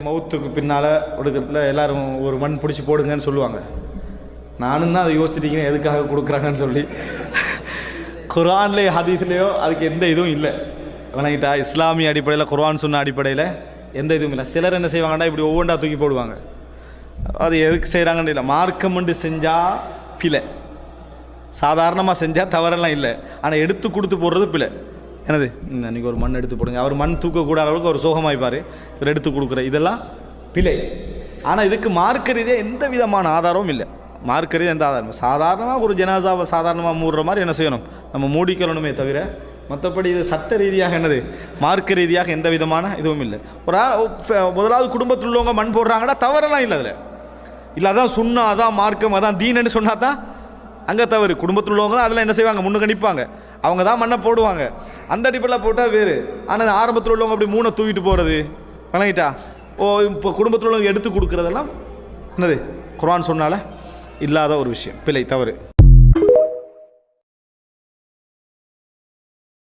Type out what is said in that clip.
மவுத்துக்கு பின்னால் கொடுக்கறதுல எல்லாரும் ஒரு மண் பிடிச்சி போடுங்கன்னு சொல்லுவாங்க. நானும் தான் அதை யோசிச்சிருக்கேன் எதுக்காக கொடுக்குறாங்கன்னு சொல்லி. குர்ஆன்லேயோ ஹதீஸ்லேயோ அதுக்கு எந்த இதுவும் இல்லை. வணங்கிட்டா இஸ்லாமிய அடிப்படையில் குர்ஆன் சொன்ன அடிப்படையில் எந்த இதுவும் இல்லை. சிலர் என்ன செய்வாங்கன்னா இப்படி ஒவ்வொன்றா தூக்கி போடுவாங்க. அது எதுக்கு செய்கிறாங்கன்னு இல்லை. மார்க்கமெண்டு செஞ்சால் பிழை, சாதாரணமாக செஞ்சால் தவறெல்லாம் இல்லை. ஆனால் எடுத்து கொடுத்து போடுறது பிழை. என்னது அன்றைக்கி ஒரு மண் எடுத்து போடுங்க, அவர் மண் தூக்கக்கூடாத அளவுக்கு ஒரு சோகமாய்ப்பார், இவர் எடுத்து கொடுக்குற இதெல்லாம் பிழை. ஆனால் இதுக்கு மார்க்க ரீதியாக எந்த விதமான ஆதாரமும் இல்லை. மார்க்க ரீதியாக எந்த ஆதாரம், சாதாரணமாக ஒரு ஜனாசாவை சாதாரணமாக மூடுற மாதிரி என்ன செய்யணும், நம்ம மூடிக்கொள்ளணுமே தவிர மற்றபடி இது சட்ட ரீதியாக என்னது மார்க்க ரீதியாக எந்த விதமான இதுவும் இல்லை. ஒரு முதலாவது குடும்பத்தில் உள்ளவங்க மண் போடுறாங்கன்னா தவறெல்லாம் இல்லை. அதில் இல்லை அதான் சுன்னா, அதான் மார்க்கம், அதான் தீனன்னு சொன்னால் தான் அங்கே தவறு. குடும்பத்தில் உள்ளவங்க தான் அதில் என்ன செய்வாங்க, முன்னுக்கு நிற்பாங்க, அவங்க தான் மண்ணை போடுவாங்க. அந்த அடிப்படையில் போட்டால் வேறு. ஆனால் ஆரம்பத்தில் உள்ளவங்க அப்படி மூணை தூக்கிட்டு போகிறது வணங்கிட்டா இப்போ குடும்பத்தில் உள்ளவங்க எடுத்து கொடுக்குறதெல்லாம் என்னது குர்ஆன் சொன்னால இல்லாத ஒரு விஷயம், பிழை, தவறு.